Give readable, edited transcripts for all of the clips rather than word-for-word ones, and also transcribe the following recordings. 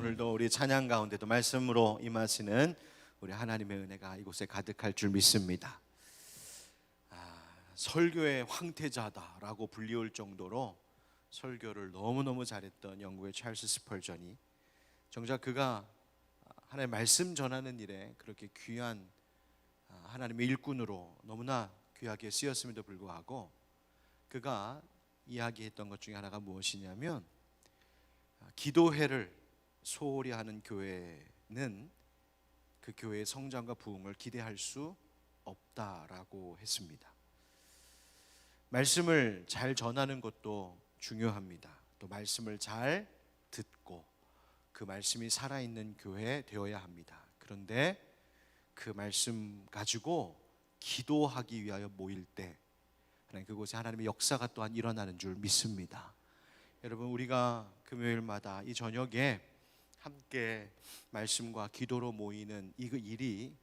오늘도 우리 찬양 가운데도 말씀으로 임하시는 우리 하나님의 은혜가 이곳에 가득할 줄 믿습니다. 설교의 황태자다라고 불리울 정도로 설교를 너무너무 잘했던 영국의 찰스 스펄전이 정작 그가 하나님의 말씀 전하는 일에 그렇게 귀한 하나님의 일꾼으로 너무나 귀하게 쓰였음에도 불구하고 그가 이야기했던 것 중에 하나가 무엇이냐면 기도회를 소홀히 하는 교회는 그 교회의 성장과 부흥을 기대할 수 없다라고 했습니다. 말씀을 잘 전하는 것도 중요합니다. 또 말씀을 잘 듣고 그 말씀이 살아있는 교회 되어야 합니다. 그런데 그 말씀 가지고 기도하기 위하여 모일 때 그곳에 하나님의 역사가 또한 일어나는 줄 믿습니다. 여러분, 우리가 금요일마다 이 저녁에 함께 말씀과 기도로 모이는 이 일이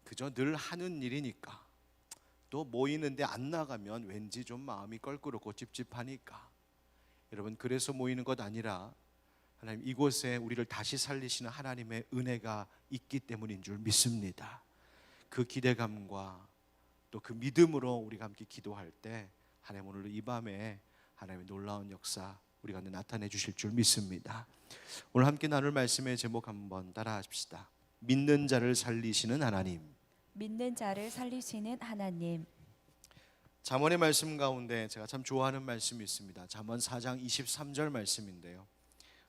그저 늘 하는 일이니까, 또 모이는데 안 나가면 왠지 좀 마음이 껄끄럽고 찝찝하니까, 여러분, 그래서 모이는 것 아니라 하나님 이곳에 우리를 다시 살리시는 하나님의 은혜가 있기 때문인 줄 믿습니다. 그 기대감과 또 그 믿음으로 우리가 함께 기도할 때 하나님 오늘 이 밤에 하나님의 놀라운 역사 우리 가운데 나타내 주실 줄 믿습니다. 오늘 함께 나눌 말씀의 제목 한번 따라 하십시다. 믿는 자를 살리시는 하나님. 믿는 자를 살리시는 하나님. 잠언의 말씀 가운데 제가 참 좋아하는 말씀이 있습니다. 잠언 4장 23절 말씀인데요,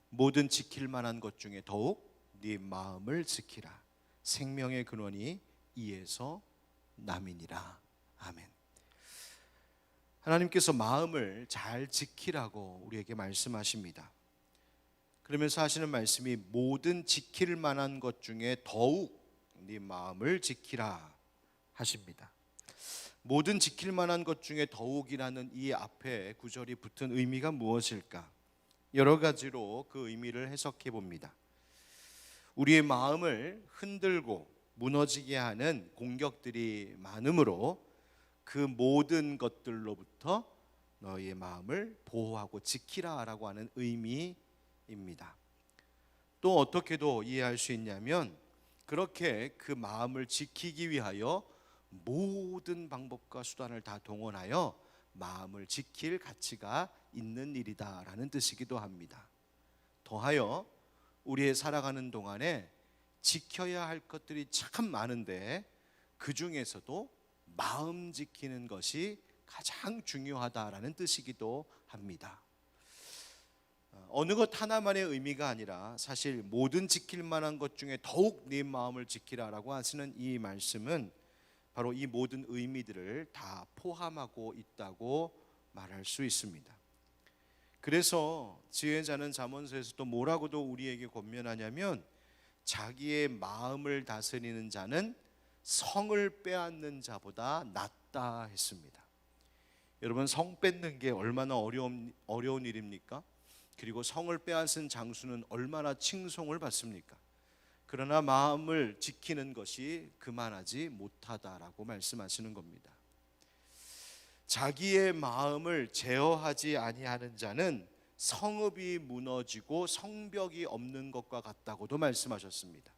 모든 지킬 만한 것 중에 더욱 네 마음을 지키라. 생명의 근원이 이에서 남이니라. 아멘. 하나님께서 마음을 잘 지키라고 우리에게 말씀하십니다. 그러면서 하시는 말씀이 모든 지킬 만한 것 중에 더욱 네 마음을 지키라 하십니다. 모든 지킬 만한 것 중에 더욱이라는 이 앞에 구절이 붙은 의미가 무엇일까? 여러 가지로 그 의미를 해석해 봅니다. 우리의 마음을 흔들고 무너지게 하는 공격들이 많으므로 그 모든 것들로부터 너희의 마음을 보호하고 지키라라고 하는 의미입니다. 또 어떻게도 이해할 수 있냐면, 그렇게 그 마음을 지키기 위하여 모든 방법과 수단을 다 동원하여 마음을 지킬 가치가 있는 일이다라는 뜻이기도 합니다. 더하여 우리의 살아가는 동안에 지켜야 할 것들이 참 많은데 그 중에서도 마음 지키는 것이 가장 중요하다라는 뜻이기도 합니다. 어느 것 하나만의 의미가 아니라 사실 모든 지킬 만한 것 중에 더욱 네 마음을 지키라라고 하시는 이 말씀은 바로 이 모든 의미들을 다 포함하고 있다고 말할 수 있습니다. 그래서 지혜자는 잠언서에서 또 뭐라고도 우리에게 권면하냐면, 자기의 마음을 다스리는 자는 성을 빼앗는 자보다 낫다 했습니다. 여러분, 성 뺏는 게 얼마나 어려운 일입니까? 그리고 성을 빼앗은 장수는 얼마나 칭송을 받습니까? 그러나 마음을 지키는 것이 그만하지 못하다라고 말씀하시는 겁니다. 자기의 마음을 제어하지 아니하는 자는 성읍이 무너지고 성벽이 없는 것과 같다고도 말씀하셨습니다.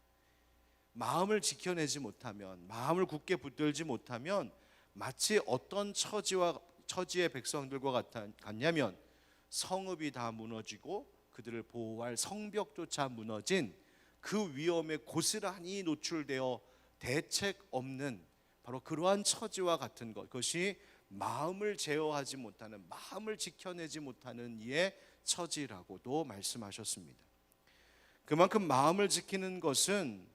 마음을 지켜내지 못하면, 마음을 굳게 붙들지 못하면 마치 어떤 처지의 백성들과 같냐면, 성읍이 다 무너지고 그들을 보호할 성벽조차 무너진 그 위험에 고스란히 노출되어 대책 없는 바로 그러한 처지와 같은 것, 그것이 마음을 제어하지 못하는, 마음을 지켜내지 못하는 이의 처지라고도 말씀하셨습니다. 그만큼 마음을 지키는 것은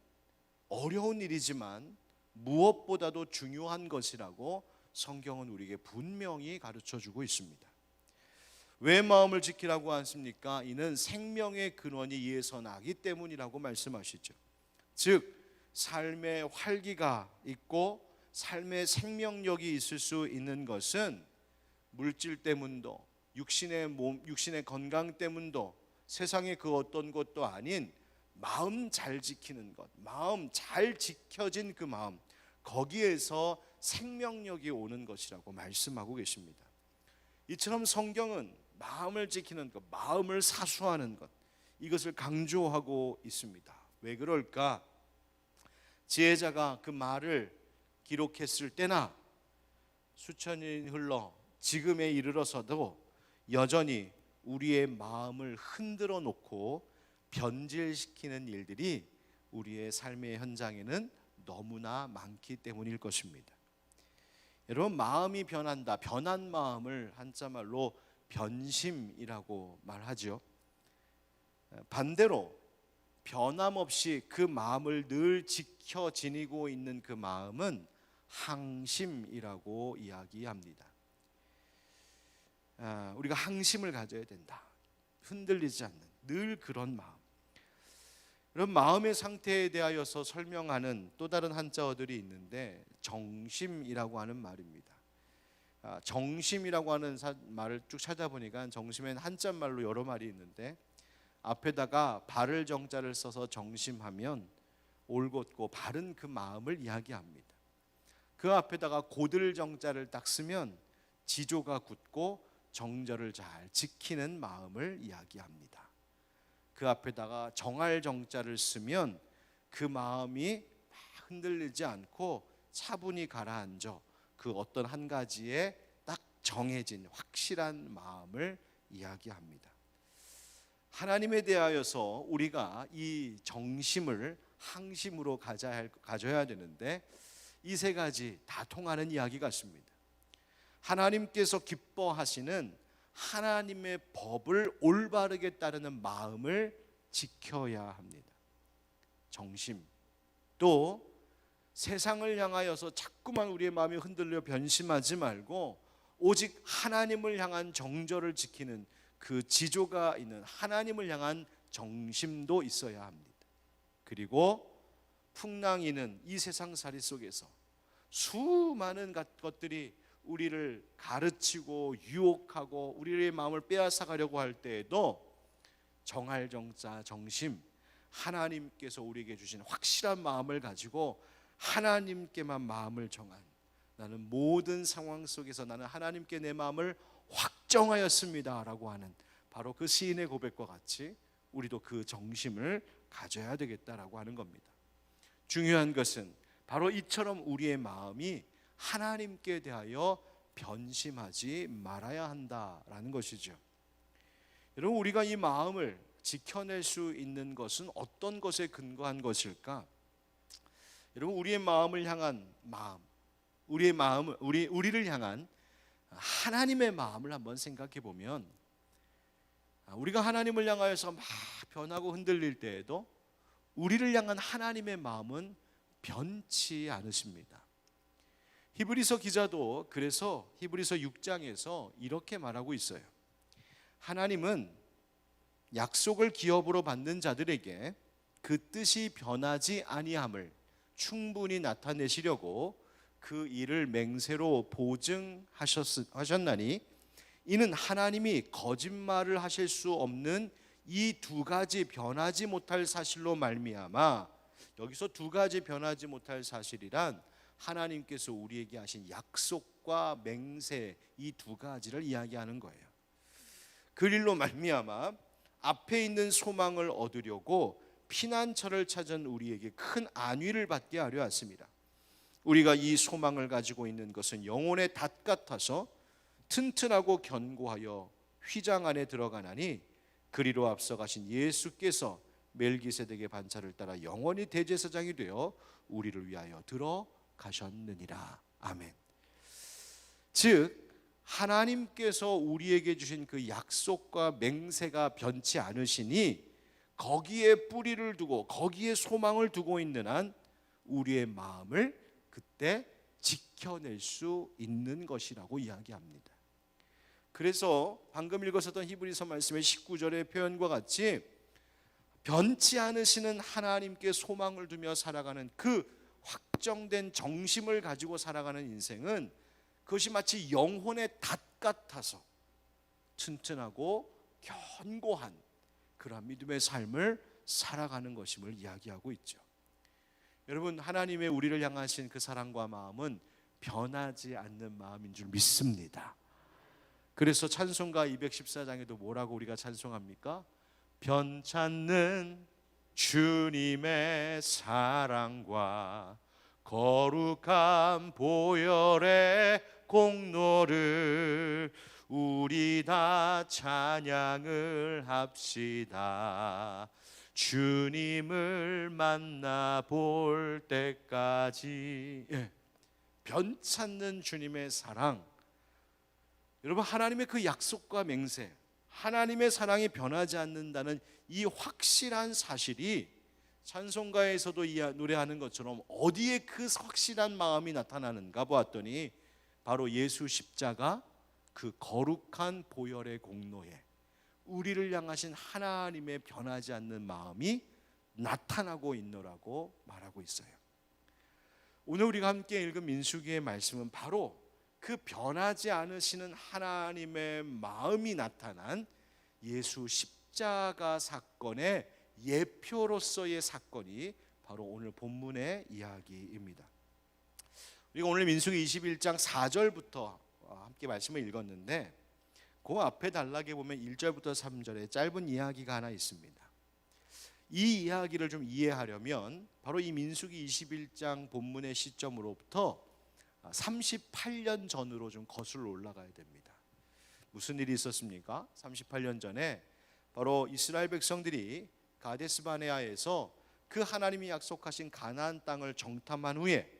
어려운 일이지만 무엇보다도 중요한 것이라고 성경은 우리에게 분명히 가르쳐주고 있습니다. 왜 마음을 지키라고 하십니까? 이는 생명의 근원이 이에서 나기 때문이라고 말씀하시죠. 즉, 삶의 활기가 있고 삶의 생명력이 있을 수 있는 것은 물질 때문도, 육신의 건강 때문도, 세상의 그 어떤 것도 아닌 마음 잘 지키는 것, 마음 잘 지켜진 그 마음, 거기에서 생명력이 오는 것이라고 말씀하고 계십니다. 이처럼 성경은 마음을 지키는 것, 마음을 사수하는 것, 이것을 강조하고 있습니다. 왜 그럴까? 지혜자가 그 말을 기록했을 때나 수천 년이 흘러 지금에 이르러서도 여전히 우리의 마음을 흔들어 놓고 변질시키는 일들이 우리의 삶의 현장에는 너무나 많기 때문일 것입니다. 여러분, 마음이 변한다. 변한 마음을 한자말로 변심이라고 말하죠. 반대로 변함없이 그 마음을 늘 지켜 지니고 있는 그 마음은 항심이라고 이야기합니다. 우리가 항심을 가져야 된다. 흔들리지 않는 늘 그런 마음. 그런 마음의 상태에 대하여서 설명하는 또 다른 한자어들이 있는데 정심이라고 하는 말입니다. 정심이라고 하는 말을 쭉 찾아보니까 정심엔 한자말로 여러 말이 있는데 앞에다가 바를 정자를 써서 정심하면 올곧고 바른 그 마음을 이야기합니다. 그 앞에다가 고들 정자를 딱 쓰면 지조가 굳고 정절을 잘 지키는 마음을 이야기합니다. 그 앞에다가 정할 정자를 쓰면 그 마음이 막 흔들리지 않고 차분히 가라앉아 그 어떤 한 가지에 딱 정해진 확실한 마음을 이야기합니다. 하나님에 대하여서 우리가 이 정심을 항심으로 가져야 되는데 이 세 가지 다 통하는 이야기 같습니다. 하나님께서 기뻐하시는 하나님의 법을 올바르게 따르는 마음을 지켜야 합니다. 정심. 또 세상을 향하여서 자꾸만 우리의 마음이 흔들려 변심하지 말고 오직 하나님을 향한 정절을 지키는 그 지조가 있는 하나님을 향한 정심도 있어야 합니다. 그리고 풍랑이는 이 세상살이 속에서 수많은 것들이 우리를 가르치고 유혹하고 우리의 마음을 빼앗아가려고 할 때에도 정할 정자 정심, 하나님께서 우리에게 주신 확실한 마음을 가지고 하나님께만 마음을 정한, 나는 모든 상황 속에서 나는 하나님께 내 마음을 확정하였습니다 라고 하는 바로 그 시인의 고백과 같이 우리도 그 정심을 가져야 되겠다라고 하는 겁니다. 중요한 것은 바로 이처럼 우리의 마음이 하나님께 대하여 변심하지 말아야 한다라는 것이죠. 여러분, 우리가 이 마음을 지켜낼 수 있는 것은 어떤 것에 근거한 것일까? 여러분, 우리의 마음을 향한 마음, 우리의 마음을 우리를 향한 하나님의 마음을 한번 생각해 보면, 우리가 하나님을 향하여서 막 변하고 흔들릴 때에도 우리를 향한 하나님의 마음은 변치 않으십니다. 히브리서 기자도 그래서 히브리서 6장에서 이렇게 말하고 있어요. 하나님은 약속을 기업으로 받는 자들에게 그 뜻이 변하지 아니함을 충분히 나타내시려고 그 일을 맹세로 보증하셨나니 이는 하나님이 거짓말을 하실 수 없는 이 두 가지 변하지 못할 사실로 말미암아, 여기서 두 가지 변하지 못할 사실이란 하나님께서 우리에게 하신 약속과 맹세, 이 두 가지를 이야기하는 거예요. 그 일로 말미암아 앞에 있는 소망을 얻으려고 피난처를 찾은 우리에게 큰 안위를 받게 하려 하십니다. 우리가 이 소망을 가지고 있는 것은 영혼의 닷 같아서 튼튼하고 견고하여 휘장 안에 들어가나니 그리로 앞서가신 예수께서 멜기세덱의 반차를 따라 영원히 대제사장이 되어 우리를 위하여 들어가셨느니라. 아멘. 즉 하나님께서 우리에게 주신 그 약속과 맹세가 변치 않으시니 거기에 뿌리를 두고 거기에 소망을 두고 있는 한 우리의 마음을 그때 지켜낼 수 있는 것이라고 이야기합니다. 그래서 방금 읽었었던 히브리서 말씀의 19절의 표현과 같이 변치 않으시는 하나님께 소망을 두며 살아가는 그 확정된 정심을 가지고 살아가는 인생은 그것이 마치 영혼의 닷 같아서 튼튼하고 견고한 그러한 믿음의 삶을 살아가는 것임을 이야기하고 있죠. 여러분, 하나님의 우리를 향하신 그 사랑과 마음은 변하지 않는 마음인 줄 믿습니다. 그래서 찬송가 214장에도 뭐라고 우리가 찬송합니까? 변찮는 주님의 사랑과 거룩한 보혈의 공로를 우리 다 찬양을 합시다. 주님을 만나볼 때까지. 변찮는 주님의 사랑. 여러분, 하나님의 그 약속과 맹세, 하나님의 사랑이 변하지 않는다는 이 확실한 사실이 찬송가에서도 노래하는 것처럼 어디에 그 확실한 마음이 나타나는가 보았더니 바로 예수 십자가 그 거룩한 보혈의 공로에 우리를 향하신 하나님의 변하지 않는 마음이 나타나고 있노라고 말하고 있어요. 오늘 우리가 함께 읽은 민수기의 말씀은 바로 그 변하지 않으시는 하나님의 마음이 나타난 예수 십자가 사건의 예표로서의 사건이 바로 오늘 본문의 이야기입니다. 우리가 오늘 민수기 21장 4절부터 함께 말씀을 읽었는데 그 앞에 단락에 보면 1절부터 3절에 짧은 이야기가 하나 있습니다. 이 이야기를 좀 이해하려면 바로 이 민수기 21장 본문의 시점으로부터 38년 전으로 좀 거슬러 올라가야 됩니다. 무슨 일이 있었습니까? 38년 전에 바로 이스라엘 백성들이 가데스 바네아에서 그 하나님이 약속하신 가나안 땅을 정탐한 후에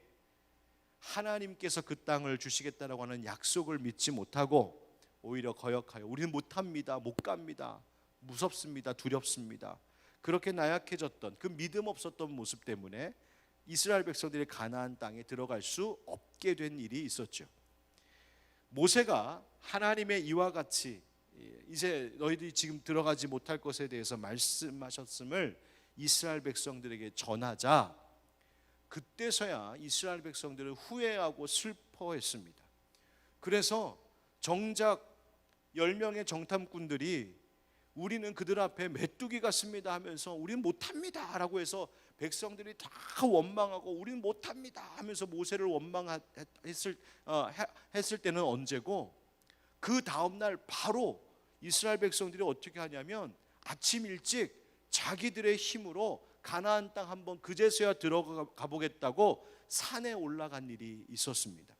하나님께서 그 땅을 주시겠다라고 하는 약속을 믿지 못하고 오히려 거역하여 우리는 못합니다, 못 갑니다, 무섭습니다, 두렵습니다, 그렇게 나약해졌던 그 믿음 없었던 모습 때문에 이스라엘 백성들이 가나안 땅에 들어갈 수 없게 된 일이 있었죠. 모세가 하나님의 이와 같이 이제 너희들이 지금 들어가지 못할 것에 대해서 말씀하셨음을 이스라엘 백성들에게 전하자 그때서야 이스라엘 백성들은 후회하고 슬퍼했습니다. 그래서 정작 10명의 정탐꾼들이 우리는 그들 앞에 메뚜기 같습니다 하면서 우리는 못합니다 라고 해서 백성들이 다 원망하고 우리는 못합니다 하면서 모세를 원망했을 때는 언제고, 그 다음날 바로 이스라엘 백성들이 어떻게 하냐면 아침 일찍 자기들의 힘으로 가나안 땅 한번 그제서야 들어가 보겠다고 산에 올라간 일이 있었습니다.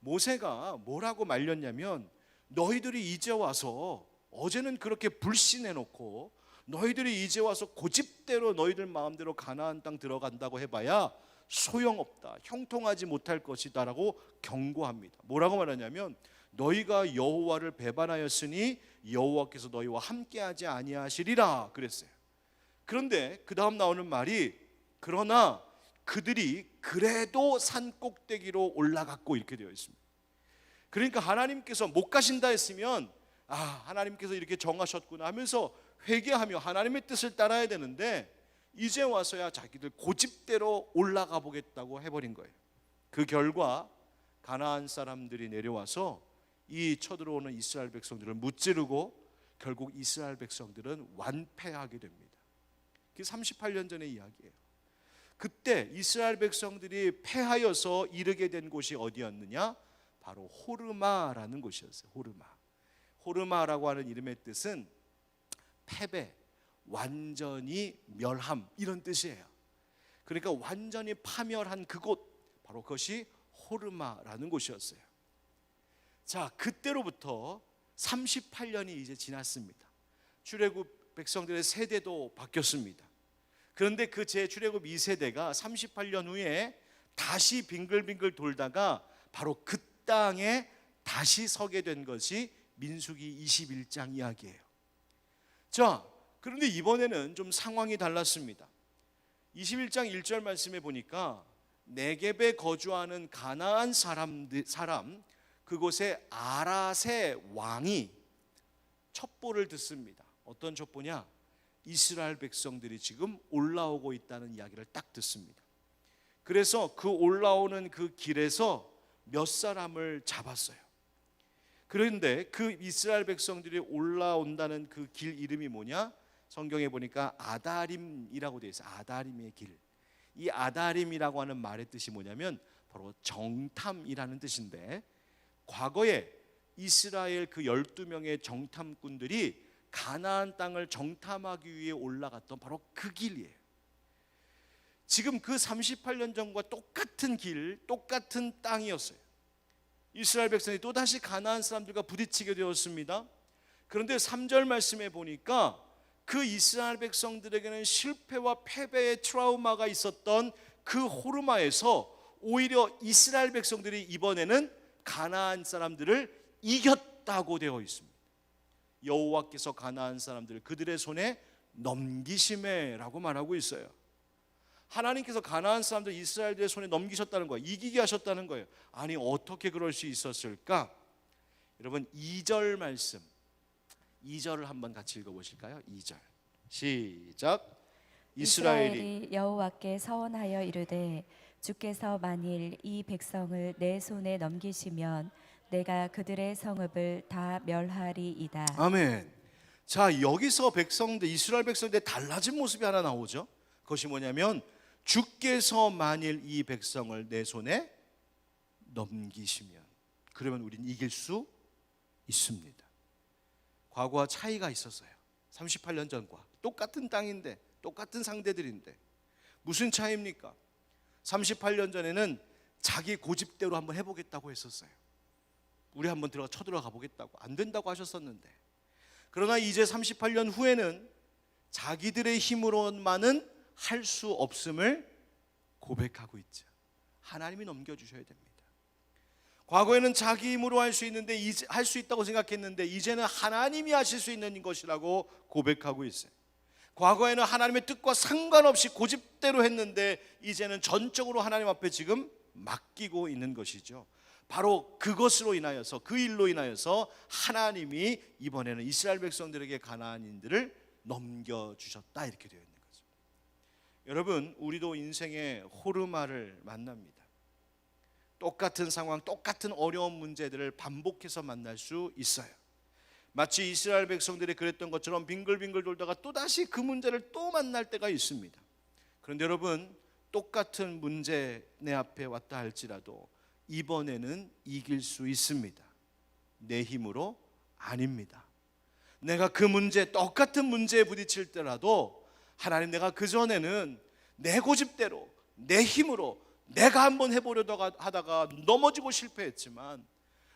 모세가 뭐라고 말렸냐면 너희들이 이제 와서 어제는 그렇게 불신해놓고 너희들이 이제 와서 고집대로 너희들 마음대로 가나안 땅 들어간다고 해봐야 소용없다, 형통하지 못할 것이다 라고 경고합니다. 뭐라고 말하냐면 너희가 여호와를 배반하였으니 여호와께서 너희와 함께하지 아니하시리라 그랬어요. 그런데 그 다음 나오는 말이 그러나 그들이 그래도 산 꼭대기로 올라갔고 이렇게 되어 있습니다. 그러니까 하나님께서 못 가신다 했으면 하나님께서 이렇게 정하셨구나 하면서 회개하며 하나님의 뜻을 따라야 되는데 이제 와서야 자기들 고집대로 올라가 보겠다고 해버린 거예요. 그 결과 가나안 사람들이 내려와서 이 쳐들어오는 이스라엘 백성들을 무찌르고 결국 이스라엘 백성들은 완패하게 됩니다. 그게 38년 전의 이야기예요. 그때 이스라엘 백성들이 패하여서 이르게 된 곳이 어디였느냐? 바로 호르마라는 곳이었어요. 호르마라고 하는 이름의 뜻은 패배, 완전히 멸함 이런 뜻이에요. 그러니까 완전히 파멸한 그곳, 바로 그것이 호르마라는 곳이었어요. 자, 그때로부터 38년이 이제 지났습니다. 출애굽 백성들의 세대도 바뀌었습니다. 그런데 그 재출애굽 2세대가 38년 후에 다시 빙글빙글 돌다가 바로 그 땅에 다시 서게 된 것이 민수기 21장 이야기예요. 자, 그런데 이번에는 좀 상황이 달랐습니다. 21장 1절 말씀에 보니까 네겝에 거주하는 가나안 사람 그곳에 아랏의 왕이 첩보를 듣습니다. 어떤 첩보냐? 이스라엘 백성들이 지금 올라오고 있다는 이야기를 딱 듣습니다. 그래서 그 올라오는 그 길에서 몇 사람을 잡았어요. 그런데 그 이스라엘 백성들이 올라온다는 그 길 이름이 뭐냐? 성경에 보니까 아다림이라고 되어 있어요. 아다림의 길. 이 아다림이라고 하는 말의 뜻이 뭐냐면 바로 정탐이라는 뜻인데, 과거에 이스라엘 그 12명의 정탐꾼들이 가나안 땅을 정탐하기 위해 올라갔던 바로 그 길이에요. 지금 그 38년 전과 똑같은 길, 똑같은 땅이었어요. 이스라엘 백성이 또다시 가나안 사람들과 부딪히게 되었습니다. 그런데 3절 말씀에 보니까 그 이스라엘 백성들에게는 실패와 패배의 트라우마가 있었던 그 호르마에서 오히려 이스라엘 백성들이 이번에는 가나안 사람들을 이겼다고 되어 있습니다. 여호와께서 가나안 사람들을 그들의 손에 넘기심에라고 말하고 있어요. 하나님께서 가나안 사람들 이스라엘들의 손에 넘기셨다는 거예요. 이기게 하셨다는 거예요. 아니 어떻게 그럴 수 있었을까? 여러분 2절 말씀 2절을 한번 같이 읽어보실까요? 2절 시작. 이스라엘이 여호와께 서원하여 이르되 주께서 만일 이 백성을 내 손에 넘기시면 내가 그들의 성읍을 다 멸하리이다. 아멘. 자, 여기서 백성들 이스라엘 백성들의 달라진 모습이 하나 나오죠. 그것이 뭐냐면 주께서 만일 이 백성을 내 손에 넘기시면 그러면 우린 이길 수 있습니다. 과거와 차이가 있었어요. 38년 전과 똑같은 땅인데 똑같은 상대들인데 무슨 차이입니까? 38년 전에는 자기 고집대로 한번 해보겠다고 했었어요. 우리 한번 쳐들어가 보겠다고 안 된다고 하셨었는데, 그러나 이제 38년 후에는 자기들의 힘으로만은 할 수 없음을 고백하고 있죠. 하나님이 넘겨주셔야 됩니다. 과거에는 자기 힘으로 할 수 있는데 할 수 있다고 생각했는데 이제는 하나님이 하실 수 있는 것이라고 고백하고 있어요. 과거에는 하나님의 뜻과 상관없이 고집대로 했는데 이제는 전적으로 하나님 앞에 지금 맡기고 있는 것이죠. 바로 그것으로 인하여서 그 일로 인하여서 하나님이 이번에는 이스라엘 백성들에게 가나안인들을 넘겨주셨다 이렇게 되어 있는 거죠. 여러분 우리도 인생의 호르마를 만납니다. 똑같은 상황, 똑같은 어려운 문제들을 반복해서 만날 수 있어요. 마치 이스라엘 백성들이 그랬던 것처럼 빙글빙글 돌다가 또다시 그 문제를 또 만날 때가 있습니다. 그런데 여러분 똑같은 문제 내 앞에 왔다 할지라도 이번에는 이길 수 있습니다. 내 힘으로 아닙니다. 내가 그 문제 똑같은 문제에 부딪힐 때라도 하나님 내가 그전에는 내 고집대로 내 힘으로 내가 한번 해보려다가 하다가 넘어지고 실패했지만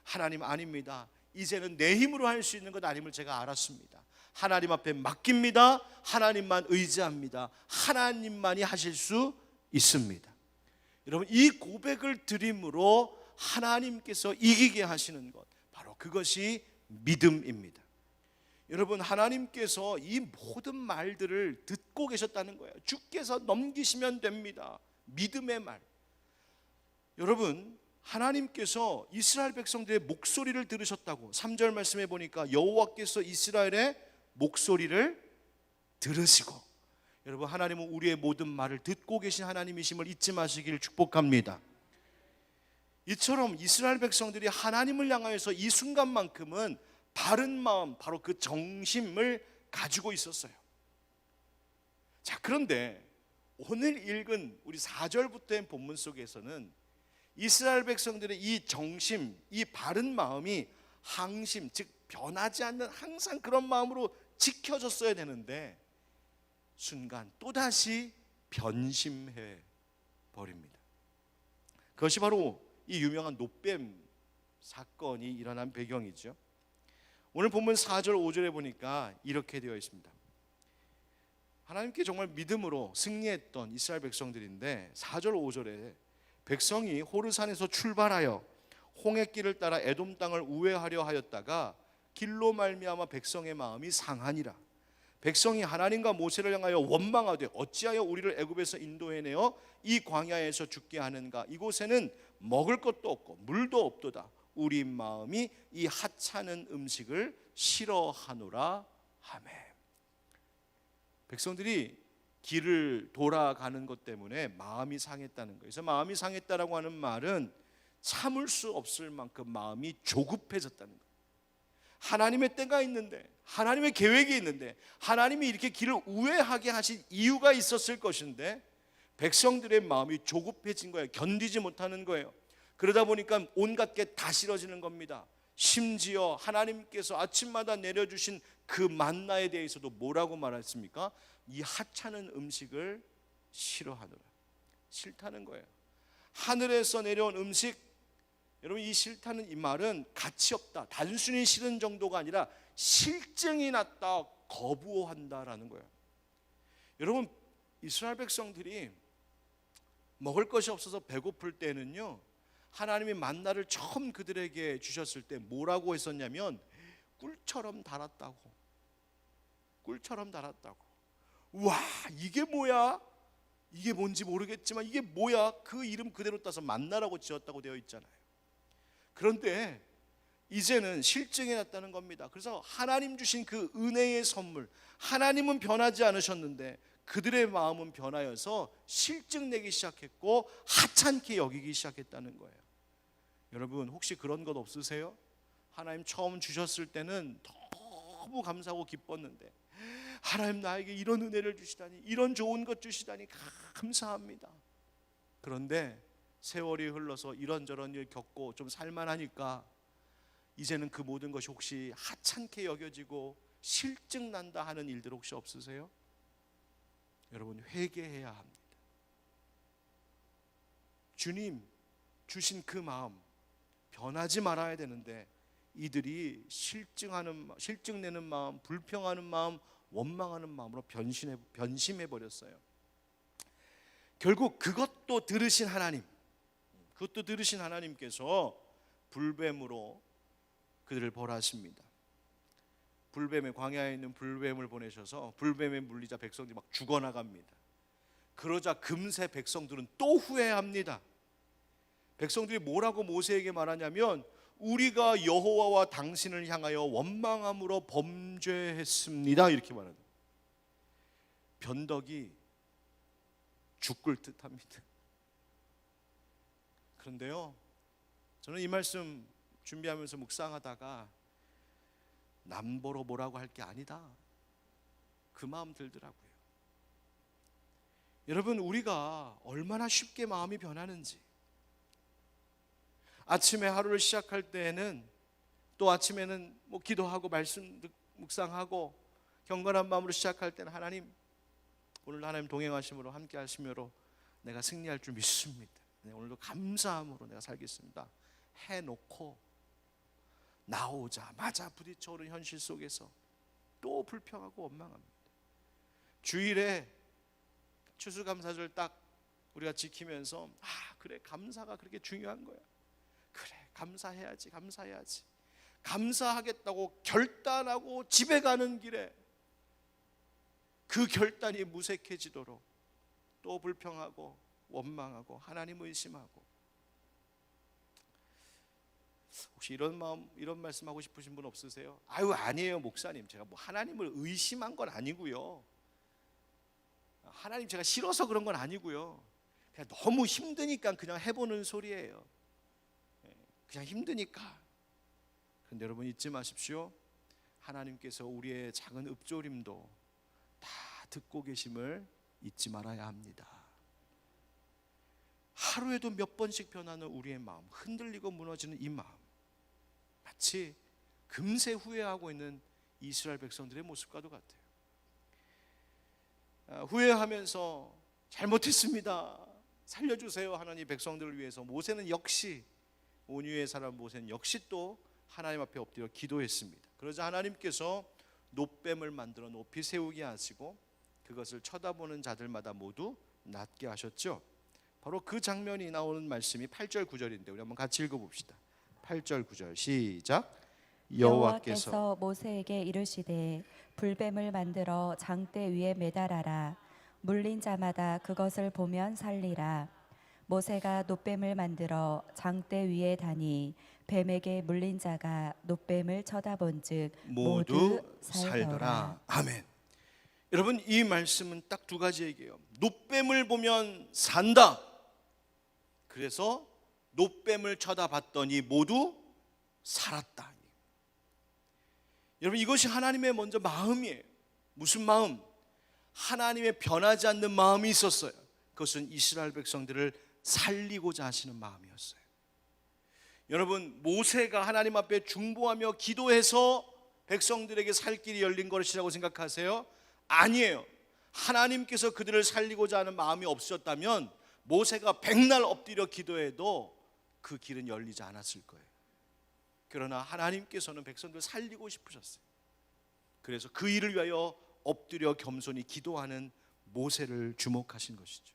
하나님 아닙니다. 이제는 내 힘으로 할 수 있는 것 아님을 제가 알았습니다. 하나님 앞에 맡깁니다. 하나님만 의지합니다. 하나님만이 하실 수 있습니다. 여러분 이 고백을 드림으로 하나님께서 이기게 하시는 것 바로 그것이 믿음입니다. 여러분 하나님께서 이 모든 말들을 듣고 계셨다는 거예요. 주께서 넘기시면 됩니다. 믿음의 말. 여러분 하나님께서 이스라엘 백성들의 목소리를 들으셨다고 3절 말씀해 보니까 여호와께서 이스라엘의 목소리를 들으시고, 여러분 하나님은 우리의 모든 말을 듣고 계신 하나님이심을 잊지 마시길 축복합니다. 이처럼 이스라엘 백성들이 하나님을 향하여서 이 순간만큼은 바른 마음, 바로 그 정심을 가지고 있었어요. 자, 그런데 오늘 읽은 우리 4절부터의 본문 속에서는 이스라엘 백성들의 이 정심, 이 바른 마음이 항심, 즉 변하지 않는 항상 그런 마음으로 지켜졌어야 되는데 순간 또다시 변심해 버립니다. 그것이 바로 이 유명한 놋뱀 사건이 일어난 배경이죠. 오늘 본문 4절 5절에 보니까 이렇게 되어 있습니다. 하나님께 정말 믿음으로 승리했던 이스라엘 백성들인데 4절 5절에 백성이 호르산에서 출발하여 홍해길을 따라 에돔 땅을 우회하려 하였다가 길로 말미암아 백성의 마음이 상하니라. 백성이 하나님과 모세를 향하여 원망하되 어찌하여 우리를 애굽에서 인도해내어 이 광야에서 죽게 하는가. 이곳에는 먹을 것도 없고 물도 없도다. 우리 마음이 이 하찮은 음식을 싫어하노라 하매. 백성들이 길을 돌아가는 것 때문에 마음이 상했다는 거예요. 그래서 마음이 상했다라고 하는 말은 참을 수 없을 만큼 마음이 조급해졌다는 거예요. 하나님의 때가 있는데, 하나님의 계획이 있는데, 하나님이 이렇게 길을 우회하게 하신 이유가 있었을 것인데 백성들의 마음이 조급해진 거예요. 견디지 못하는 거예요. 그러다 보니까 온갖 게 다 싫어지는 겁니다. 심지어 하나님께서 아침마다 내려주신 그 만나에 대해서도 뭐라고 말했습니까? 이 하찮은 음식을 싫어하노라. 싫다는 거예요. 하늘에서 내려온 음식, 여러분 이 싫다는 이 말은 가치 없다, 단순히 싫은 정도가 아니라 실증이 났다, 거부한다라는 거예요. 여러분 이스라엘 백성들이 먹을 것이 없어서 배고플 때는요, 하나님이 만나를 처음 그들에게 주셨을 때 뭐라고 했었냐면 꿀처럼 달았다고. 꿀처럼 달았다고. 와, 이게 뭐야? 이게 뭔지 모르겠지만 이게 뭐야? 그 이름 그대로 따서 만나라고 지었다고 되어 있잖아요. 그런데 이제는 실증이 났다는 겁니다. 그래서 하나님 주신 그 은혜의 선물, 하나님은 변하지 않으셨는데 그들의 마음은 변하여서 실증 내기 시작했고 하찮게 여기기 시작했다는 거예요. 여러분 혹시 그런 것 없으세요? 하나님 처음 주셨을 때는 너무 감사하고 기뻤는데 하나님 나에게 이런 은혜를 주시다니, 이런 좋은 것 주시다니 감사합니다. 그런데 세월이 흘러서 이런저런 일 겪고 좀 살만하니까 이제는 그 모든 것이 혹시 하찮게 여겨지고 실증난다 하는 일들 혹시 없으세요? 여러분 회개해야 합니다. 주님 주신 그 마음 변하지 말아야 되는데 이들이 실증내는 마음, 불평하는 마음, 원망하는 마음으로 변심해 버렸어요. 결국 그것도 들으신 하나님께서 불뱀으로 그들을 벌하십니다. 불뱀의 광야에 있는 불뱀을 보내셔서 불뱀에 물리자 백성들이 막 죽어나갑니다. 그러자 금세 백성들은 또 후회합니다. 백성들이 뭐라고 모세에게 말하냐면 우리가 여호와와 당신을 향하여 원망함으로 범죄했습니다, 이렇게 말합니다. 변덕이 죽을 듯합니다. 그런데요, 저는 이 말씀 준비하면서 묵상하다가 남보러 뭐라고 할 게 아니다, 그 마음 들더라고요. 여러분 우리가 얼마나 쉽게 마음이 변하는지, 아침에 하루를 시작할 때에는 또 아침에는 뭐 기도하고 말씀 묵상하고 경건한 마음으로 시작할 때는 하나님 오늘 하나님 동행하심으로 함께 하심으로 내가 승리할 줄 믿습니다, 오늘도 감사함으로 내가 살겠습니다 해놓고 나오자마자 부딪혀오는 현실 속에서 또 불평하고 원망합니다. 주일에 추수감사절 딱 우리가 지키면서 그래 감사가 그렇게 중요한 거야, 그래 감사해야지 감사하겠다고 결단하고 집에 가는 길에 그 결단이 무색해지도록 또 불평하고 원망하고 하나님 의심하고. 혹시 이런 말씀하고 싶으신 분 없으세요? 아니에요 목사님, 제가 뭐 하나님을 의심한 건 아니고요, 하나님 제가 싫어서 그런 건 아니고요, 그냥 너무 힘드니까 그냥 해보는 소리예요. 그냥 힘드니까. 그런데 여러분 잊지 마십시오. 하나님께서 우리의 작은 읊조림도 다 듣고 계심을 잊지 말아야 합니다. 하루에도 몇 번씩 변하는 우리의 마음, 흔들리고 무너지는 이 마음, 마치 금세 후회하고 있는 이스라엘 백성들의 모습과도 같아요. 후회하면서 잘못했습니다, 살려주세요 하나님 백성들을 위해서 모세는 역시, 온유의 사람 모세는 역시 또 하나님 앞에 엎드려 기도했습니다. 그러자 하나님께서 놋뱀을 만들어 높이 세우게 하시고 그것을 쳐다보는 자들마다 모두 낫게 하셨죠. 바로 그 장면이 나오는 말씀이 8절 9절인데 우리 한번 같이 읽어봅시다. 8절 9절 시작. 여호와께서 모세에게 이르시되 불뱀을 만들어 장대 위에 매달아라. 물린 자마다 그것을 보면 살리라. 모세가 놋뱀을 만들어 장대 위에 다니 뱀에게 물린 자가 놋뱀을 쳐다본즉 모두 살더라. 아멘. 여러분 이 말씀은 딱 두 가지 얘기예요. 놋뱀을 보면 산다. 그래서 놋뱀을 쳐다봤더니 모두 살았다. 여러분 이것이 하나님의 먼저 마음이에요. 무슨 마음? 하나님의 변하지 않는 마음이 있었어요. 그것은 이스라엘 백성들을 살리고자 하시는 마음이었어요. 여러분, 모세가 하나님 앞에 중보하며 기도해서 백성들에게 살 길이 열린 것이라고 생각하세요? 아니에요. 하나님께서 그들을 살리고자 하는 마음이 없었다면 모세가 백날 엎드려 기도해도 그 길은 열리지 않았을 거예요. 그러나 하나님께서는 백성들을 살리고 싶으셨어요. 그래서 그 일을 위하여 엎드려 겸손히 기도하는 모세를 주목하신 것이죠.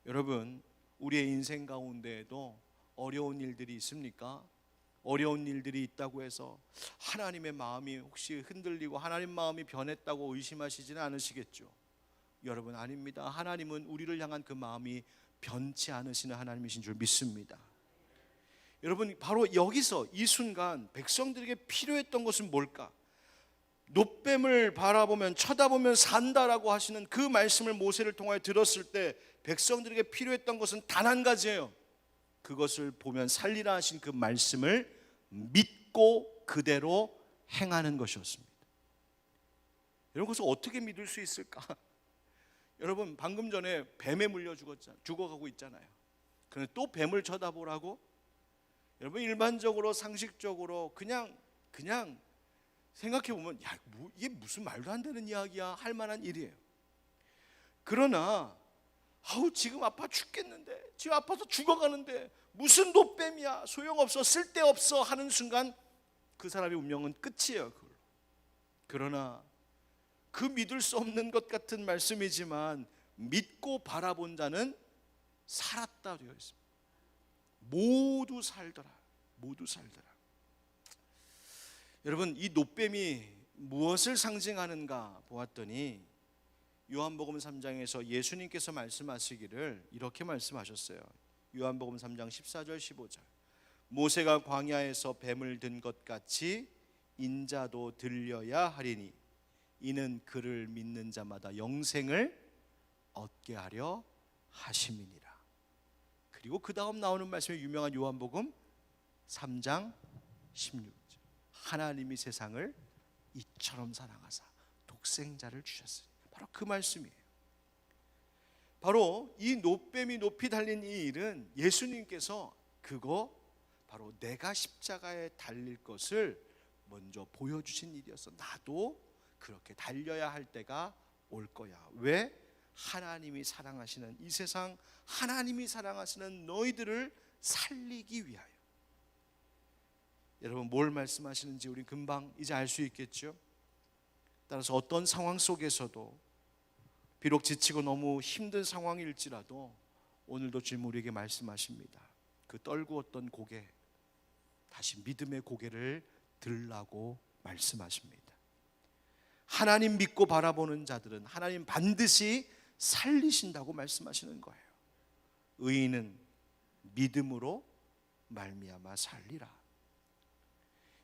여러분, 우리의 인생 가운데에도 어려운 일들이 있습니까? 어려운 일들이 있다고 해서 하나님의 마음이 혹시 흔들리고 하나님 마음이 변했다고 의심하시지는 않으시겠죠? 여러분, 아닙니다. 하나님은 우리를 향한 그 마음이 변치 않으시는 하나님이신 줄 믿습니다. 여러분, 바로 여기서 이 순간 백성들에게 필요했던 것은 뭘까? 놋뱀을 바라보면 쳐다보면 산다라고 하시는 그 말씀을 모세를 통하여 들었을 때 백성들에게 필요했던 것은 단 한 가지예요. 그것을 보면 살리라 하신 그 말씀을 믿고 그대로 행하는 것이었습니다. 여러분, 그것을 어떻게 믿을 수 있을까? 여러분, 방금 전에 뱀에 물려 죽어가고 있잖아요. 그런데 또 뱀을 쳐다보라고? 여러분, 일반적으로 상식적으로 그냥 생각해 보면 이게 무슨 말도 안 되는 이야기야 할 만한 일이에요. 그러나 지금 아파 죽겠는데, 지금 아파서 죽어가는데 무슨 놋뱀이야, 소용없어, 쓸데없어 하는 순간 그 사람의 운명은 끝이에요. 그걸로. 그러나 그 믿을 수 없는 것 같은 말씀이지만 믿고 바라본 자는 살았다 되어 있습니다. 모두 살더라. 여러분, 이 놋뱀이 무엇을 상징하는가 보았더니 요한복음 3장에서 예수님께서 말씀하시기를 이렇게 말씀하셨어요. 요한복음 3장 14절 15절. 모세가 광야에서 뱀을 든 것 같이 인자도 들려야 하리니 이는 그를 믿는 자마다 영생을 얻게 하려 하심이니라. 그리고 그 다음 나오는 말씀이 유명한 요한복음 3장 16절. 하나님이 세상을 이처럼 사랑하사 독생자를 주셨으니, 바로 그 말씀이에요. 바로 이 놋뱀이 높이 달린 이 일은 예수님께서 바로 내가 십자가에 달릴 것을 먼저 보여주신 일이었어. 나도 그렇게 달려야 할 때가 올 거야. 왜? 하나님이 사랑하시는 이 세상, 하나님이 사랑하시는 너희들을 살리기 위하여. 여러분, 뭘 말씀하시는지 우리 금방 이제 알 수 있겠죠? 따라서 어떤 상황 속에서도 비록 지치고 너무 힘든 상황일지라도 오늘도 주님 우리에게 말씀하십니다. 그 떨구었던 고개, 다시 믿음의 고개를 들라고 말씀하십니다. 하나님 믿고 바라보는 자들은 하나님 반드시 살리신다고 말씀하시는 거예요. 의인은 믿음으로 말미암아 살리라.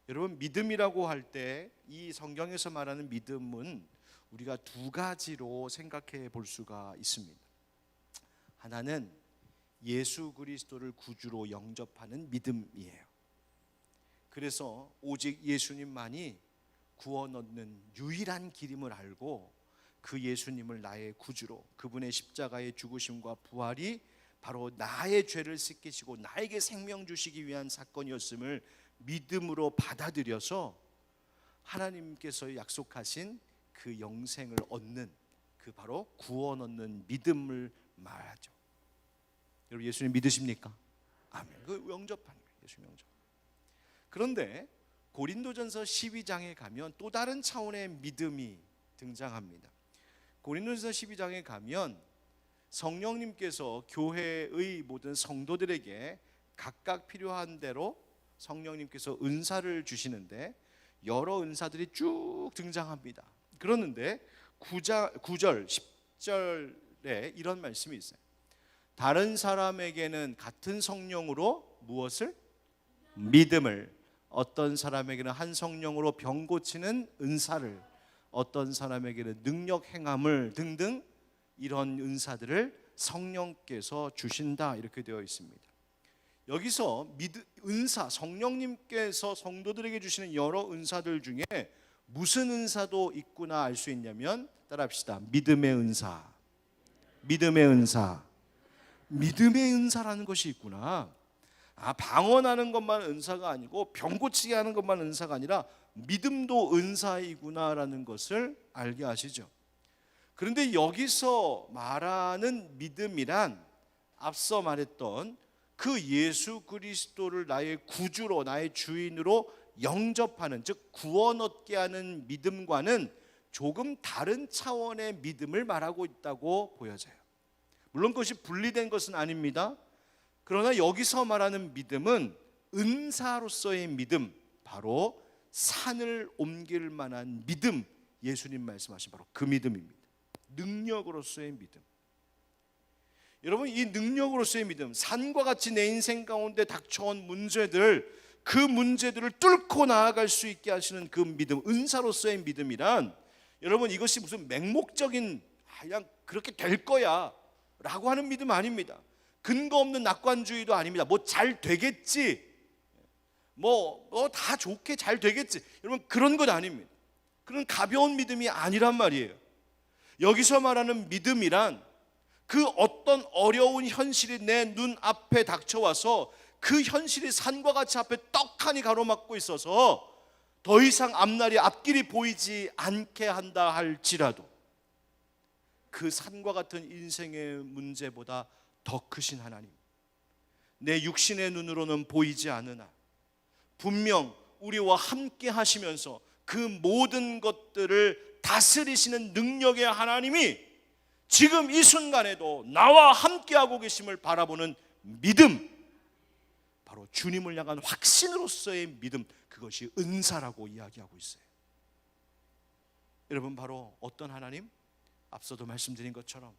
여러분, 믿음이라고 할 때 이 성경에서 말하는 믿음은 우리가 두 가지로 생각해 볼 수가 있습니다. 하나는 예수 그리스도를 구주로 영접하는 믿음이에요. 그래서 오직 예수님만이 구원 얻는 유일한 길임을 알고 그 예수님을 나의 구주로, 그분의 십자가의 죽으심과 부활이 바로 나의 죄를 씻기시고 나에게 생명 주시기 위한 사건이었음을 믿음으로 받아들여서 하나님께서 약속하신 그 영생을 얻는, 그 바로 구원 얻는 믿음을 말하죠. 여러분, 예수님 믿으십니까? 아멘. 그 영접하는 거예요. 예수 영접. 그런데 고린도전서 12장에 가면 또 다른 차원의 믿음이 등장합니다. 고린도전서 12장에 가면 성령님께서 교회의 모든 성도들에게 각각 필요한 대로 성령님께서 은사를 주시는데 여러 은사들이 쭉 등장합니다. 그러는데 9절, 10절에 이런 말씀이 있어요. 다른 사람에게는 같은 성령으로 무엇을? 믿음을, 어떤 사람에게는 한 성령으로 병 고치는 은사를, 어떤 사람에게는 능력 행함을 등등 이런 은사들을 성령께서 주신다, 이렇게 되어 있습니다. 여기서 은사, 성령님께서 성도들에게 주시는 여러 은사들 중에 무슨 은사도 있구나 알 수 있냐면, 따라합시다. 믿음의 은사. 믿음의 은사라는 것이 있구나. 방언하는 것만 은사가 아니고 병 고치게 하는 것만 은사가 아니라 믿음도 은사이구나라는 것을 알게 하시죠. 그런데 여기서 말하는 믿음이란 앞서 말했던 그 예수 그리스도를 나의 구주로, 나의 주인으로 영접하는, 즉 구원 얻게 하는 믿음과는 조금 다른 차원의 믿음을 말하고 있다고 보여져요. 물론 그것이 분리된 것은 아닙니다. 그러나 여기서 말하는 믿음은 은사로서의 믿음, 바로 산을 옮길 만한 믿음, 예수님 말씀하신 바로 그 믿음입니다. 능력으로서의 믿음. 여러분, 이 능력으로서의 믿음, 산과 같이 내 인생 가운데 닥쳐온 문제들, 그 문제들을 뚫고 나아갈 수 있게 하시는 그 믿음, 은사로서의 믿음이란, 여러분, 이것이 무슨 맹목적인 그냥 그렇게 될 거야 라고 하는 믿음 아닙니다. 근거 없는 낙관주의도 아닙니다. 뭐 잘 되겠지, 뭐 다 좋게 잘 되겠지, 여러분, 그런 것 아닙니다. 그런 가벼운 믿음이 아니란 말이에요. 여기서 말하는 믿음이란 그 어떤 어려운 현실이 내 눈앞에 닥쳐와서 그 현실이 산과 같이 앞에 떡하니 가로막고 있어서 더 이상 앞길이 보이지 않게 한다 할지라도 그 산과 같은 인생의 문제보다 더 크신 하나님, 내 육신의 눈으로는 보이지 않으나 분명 우리와 함께 하시면서 그 모든 것들을 다스리시는 능력의 하나님이 지금 이 순간에도 나와 함께하고 계심을 바라보는 믿음, 바로 주님을 향한 확신으로서의 믿음, 그것이 은사라고 이야기하고 있어요. 여러분, 바로 어떤 하나님? 앞서도 말씀드린 것처럼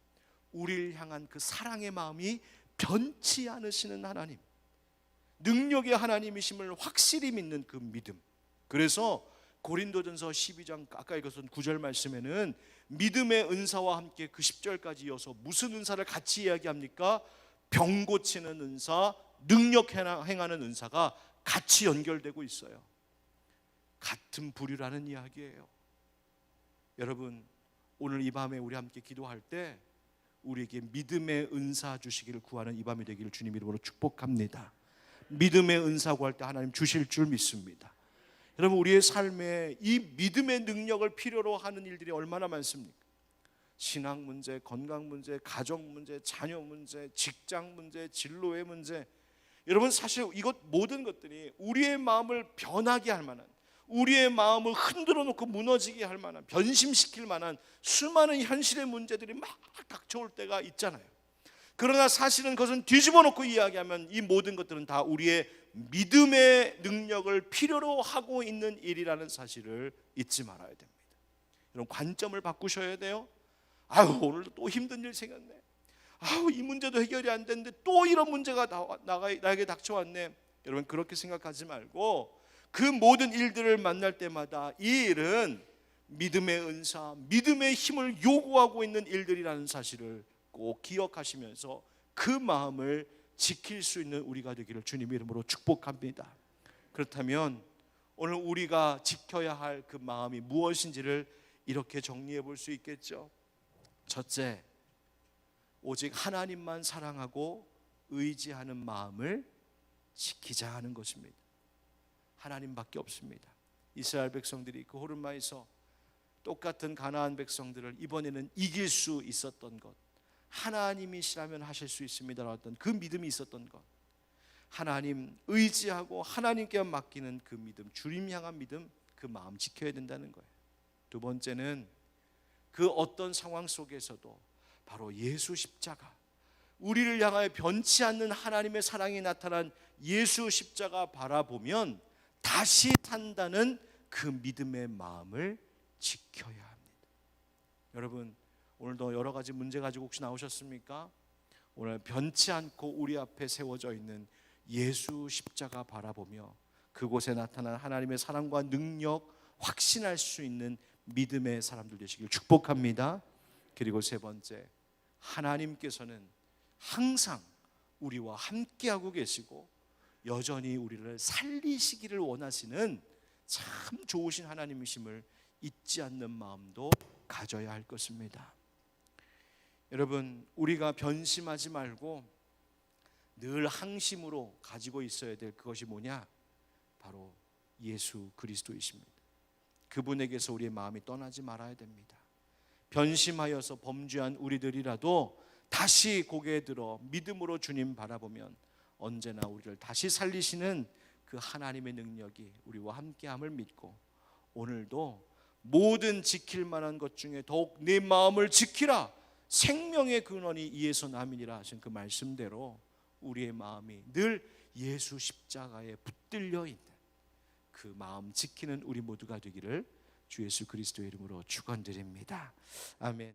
우리를 향한 그 사랑의 마음이 변치 않으시는 하나님, 능력의 하나님이심을 확실히 믿는 그 믿음. 그래서 고린도전서 12장 아까 읽었던 9절 말씀에는 믿음의 은사와 함께 그 10절까지 이어서 무슨 은사를 같이 이야기합니까? 병 고치는 은사, 능력 행하는 은사가 같이 연결되고 있어요. 같은 부류라는 이야기예요. 여러분, 오늘 이 밤에 우리 함께 기도할 때 우리에게 믿음의 은사 주시기를 구하는 이 밤이 되기를 주님 이름으로 축복합니다. 믿음의 은사 구할 때 하나님 주실 줄 믿습니다. 여러분, 우리의 삶에 이 믿음의 능력을 필요로 하는 일들이 얼마나 많습니까? 신앙 문제, 건강 문제, 가정 문제, 자녀 문제, 직장 문제, 진로의 문제. 여러분, 사실 이것 모든 것들이 우리의 마음을 변하게 할 만한, 우리의 마음을 흔들어 놓고 무너지게 할 만한, 변심시킬 만한 수많은 현실의 문제들이 막 닥쳐올 때가 있잖아요. 그러나 사실은 그것은 뒤집어 놓고 이야기하면 이 모든 것들은 다 우리의 믿음의 능력을 필요로 하고 있는 일이라는 사실을 잊지 말아야 됩니다. 여러분, 관점을 바꾸셔야 돼요. 오늘 또 힘든 일 생겼네. 이 문제도 해결이 안 됐는데 또 이런 문제가 나에게 닥쳐왔네. 여러분, 그렇게 생각하지 말고 그 모든 일들을 만날 때마다 이 일은 믿음의 은사, 믿음의 힘을 요구하고 있는 일들이라는 사실을 꼭 기억하시면서 그 마음을 지킬 수 있는 우리가 되기를 주님 이름으로 축복합니다. 그렇다면 오늘 우리가 지켜야 할 그 마음이 무엇인지를 이렇게 정리해 볼 수 있겠죠. 첫째, 오직 하나님만 사랑하고 의지하는 마음을 지키자 하는 것입니다. 하나님밖에 없습니다. 이스라엘 백성들이 그 호르마에서 똑같은 가나안 백성들을 이번에는 이길 수 있었던 것, 하나님이시라면 하실 수 있습니다라는 어떤 그 믿음이 있었던 것, 하나님 의지하고 하나님께 맡기는 그 믿음, 주님 향한 믿음, 그 마음 지켜야 된다는 거예요. 두 번째는 그 어떤 상황 속에서도 바로 예수 십자가, 우리를 향하여 변치 않는 하나님의 사랑이 나타난 예수 십자가 바라보면 다시 산다는 그 믿음의 마음을 지켜야 합니다. 여러분, 오늘도 여러 가지 문제 가지고 혹시 나오셨습니까? 오늘 변치 않고 우리 앞에 세워져 있는 예수 십자가 바라보며 그곳에 나타난 하나님의 사랑과 능력 확신할 수 있는 믿음의 사람들 되시길 축복합니다. 그리고 세 번째, 하나님께서는 항상 우리와 함께하고 계시고 여전히 우리를 살리시기를 원하시는 참 좋으신 하나님이심을 잊지 않는 마음도 가져야 할 것입니다. 여러분, 우리가 변심하지 말고 늘 항심으로 가지고 있어야 될 그것이 뭐냐? 바로 예수 그리스도이십니다. 그분에게서 우리의 마음이 떠나지 말아야 됩니다. 변심하여서 범죄한 우리들이라도 다시 고개 들어 믿음으로 주님 바라보면 언제나 우리를 다시 살리시는 그 하나님의 능력이 우리와 함께함을 믿고, 오늘도 모든 지킬 만한 것 중에 더욱 내 마음을 지키라, 생명의 근원이 이에서 남이니라 하신 그 말씀대로 우리의 마음이 늘 예수 십자가에 붙들려 있는 그 마음 지키는 우리 모두가 되기를 주 예수 그리스도의 이름으로 축원드립니다. 아멘.